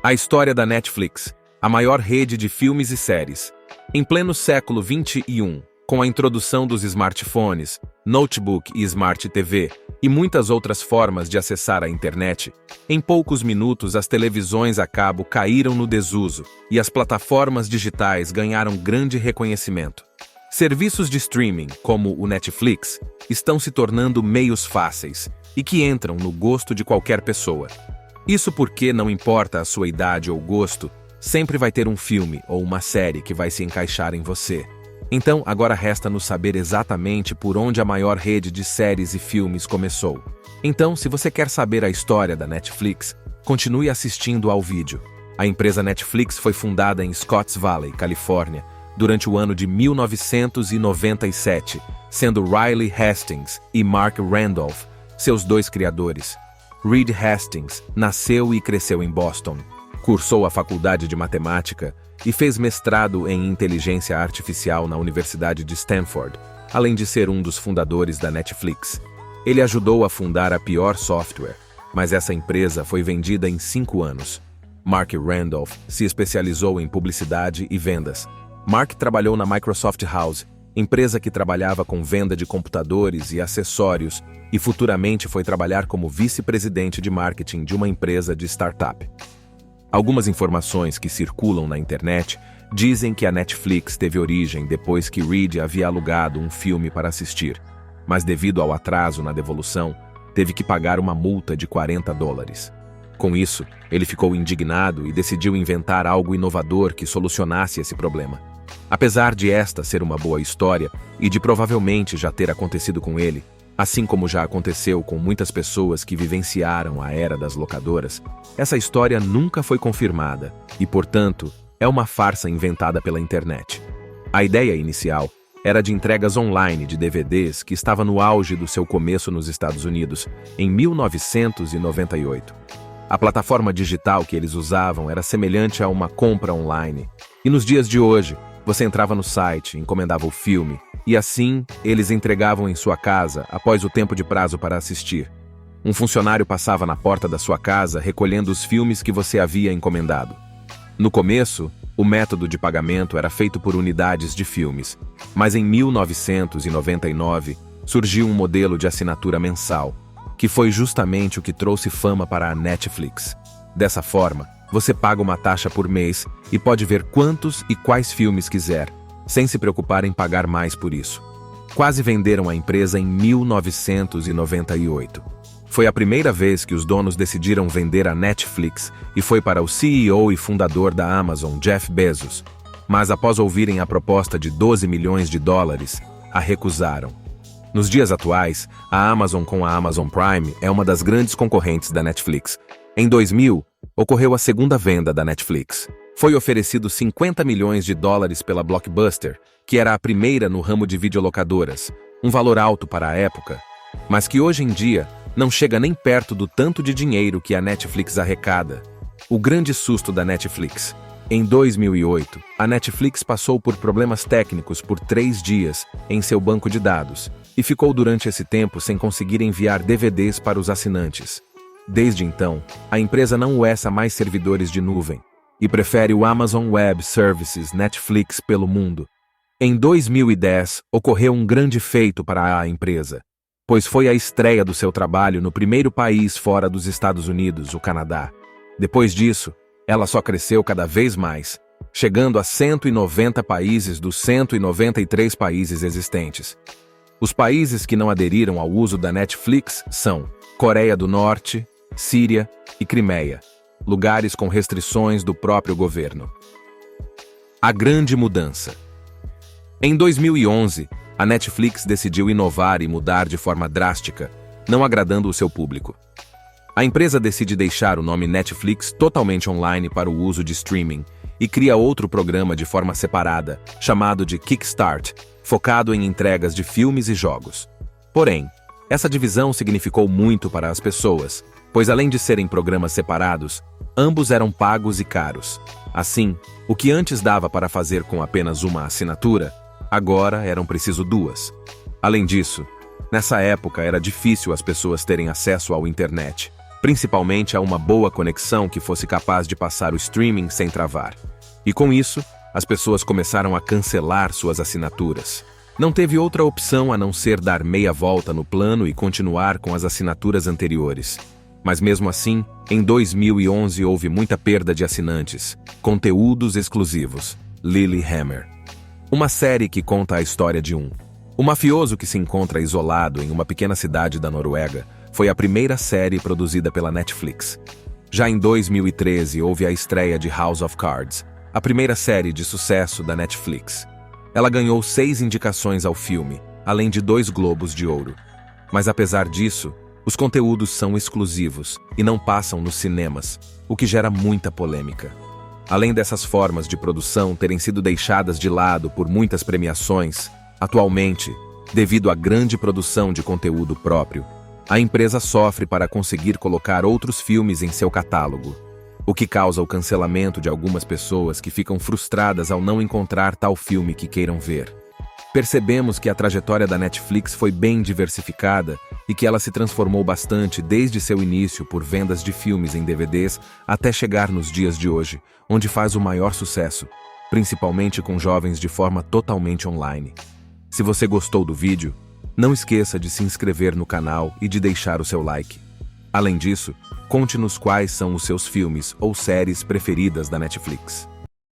A história da Netflix, a maior rede de filmes e séries. Em pleno século XXI, com a introdução dos smartphones, notebook e smart TV, e muitas outras formas de acessar a internet, em poucos minutos as televisões a cabo caíram no desuso e as plataformas digitais ganharam grande reconhecimento. Serviços de streaming, como o Netflix, estão se tornando meios fáceis e que entram no gosto de qualquer pessoa. Isso porque, não importa a sua idade ou gosto, sempre vai ter um filme ou uma série que vai se encaixar em você. Então, agora resta-nos saber exatamente por onde a maior rede de séries e filmes começou. Então, se você quer saber a história da Netflix, continue assistindo ao vídeo. A empresa Netflix foi fundada em Scotts Valley, Califórnia, durante o ano de 1997, sendo Riley Hastings e Mark Randolph seus dois criadores. Reed Hastings nasceu e cresceu em Boston, cursou a faculdade de matemática e fez mestrado em inteligência artificial na Universidade de Stanford, além de ser um dos fundadores da Netflix. Ele ajudou a fundar a Pure Software, mas essa empresa foi vendida em 5 anos. Mark Randolph se especializou em publicidade e vendas. Mark trabalhou na Microsoft House, empresa que trabalhava com venda de computadores e acessórios, e futuramente foi trabalhar como vice-presidente de marketing de uma empresa de startup. Algumas informações que circulam na internet dizem que a Netflix teve origem depois que Reed havia alugado um filme para assistir, mas devido ao atraso na devolução, teve que pagar uma multa de $40. Com isso, ele ficou indignado e decidiu inventar algo inovador que solucionasse esse problema. Apesar de esta ser uma boa história e de provavelmente já ter acontecido com ele, assim como já aconteceu com muitas pessoas que vivenciaram a era das locadoras, essa história nunca foi confirmada e, portanto, é uma farsa inventada pela internet. A ideia inicial era de entregas online de DVDs que estava no auge do seu começo nos Estados Unidos, em 1998. A plataforma digital que eles usavam era semelhante a uma compra online. E nos dias de hoje, você entrava no site, encomendava o filme, e assim eles entregavam em sua casa após o tempo de prazo para assistir. Um funcionário passava na porta da sua casa recolhendo os filmes que você havia encomendado. No começo, o método de pagamento era feito por unidades de filmes, mas em 1999 surgiu um modelo de assinatura mensal, que foi justamente o que trouxe fama para a Netflix. Dessa forma, você paga uma taxa por mês e pode ver quantos e quais filmes quiser, sem se preocupar em pagar mais por isso. Quase venderam a empresa em 1998. Foi a primeira vez que os donos decidiram vender a Netflix e foi para o CEO e fundador da Amazon, Jeff Bezos. Mas após ouvirem a proposta de $12 milhões, a recusaram. Nos dias atuais, a Amazon com a Amazon Prime é uma das grandes concorrentes da Netflix. Em 2000, ocorreu a segunda venda da Netflix. Foi oferecido $50 milhões pela Blockbuster, que era a primeira no ramo de videolocadoras, um valor alto para a época, mas que hoje em dia não chega nem perto do tanto de dinheiro que a Netflix arrecada. O grande susto da Netflix. Em 2008, a Netflix passou por problemas técnicos por 3 dias em seu banco de dados e ficou durante esse tempo sem conseguir enviar DVDs para os assinantes. Desde então, a empresa não usa mais servidores de nuvem e prefere o Amazon Web Services Netflix pelo mundo. Em 2010, ocorreu um grande feito para a empresa, pois foi a estreia do seu trabalho no primeiro país fora dos Estados Unidos, o Canadá. Depois disso, ela só cresceu cada vez mais, chegando a 190 países dos 193 países existentes. Os países que não aderiram ao uso da Netflix são Coreia do Norte, Síria e Crimeia, lugares com restrições do próprio governo. A grande mudança. Em 2011, a Netflix decidiu inovar e mudar de forma drástica, não agradando o seu público. A empresa decide deixar o nome Netflix totalmente online para o uso de streaming e cria outro programa de forma separada, chamado de Kickstart, focado em entregas de filmes e jogos. Porém, essa divisão significou muito para as pessoas, pois além de serem programas separados, ambos eram pagos e caros. Assim, o que antes dava para fazer com apenas uma assinatura, agora eram preciso 2. Além disso, nessa época era difícil as pessoas terem acesso à internet. principalmente a uma boa conexão que fosse capaz de passar o streaming sem travar. E com isso, as pessoas começaram a cancelar suas assinaturas. Não teve outra opção a não ser dar meia volta no plano e continuar com as assinaturas anteriores. Mas mesmo assim, em 2011 houve muita perda de assinantes. Conteúdos exclusivos. Lilyhammer. Uma série que conta a história de o mafioso que se encontra isolado em uma pequena cidade da Noruega foi a primeira série produzida pela Netflix. Já em 2013 houve a estreia de House of Cards, a primeira série de sucesso da Netflix. Ela ganhou 6 indicações ao filme, além de 2 Globos de Ouro. Mas apesar disso, os conteúdos são exclusivos e não passam nos cinemas, o que gera muita polêmica. Além dessas formas de produção terem sido deixadas de lado por muitas premiações, atualmente, devido à grande produção de conteúdo próprio, a empresa sofre para conseguir colocar outros filmes em seu catálogo, o que causa o cancelamento de algumas pessoas que ficam frustradas ao não encontrar tal filme que queiram ver. Percebemos que a trajetória da Netflix foi bem diversificada e que ela se transformou bastante desde seu início por vendas de filmes em DVDs até chegar nos dias de hoje, onde faz o maior sucesso, principalmente com jovens de forma totalmente online. Se você gostou do vídeo, não esqueça de se inscrever no canal e de deixar o seu like. Além disso, conte-nos quais são os seus filmes ou séries preferidas da Netflix.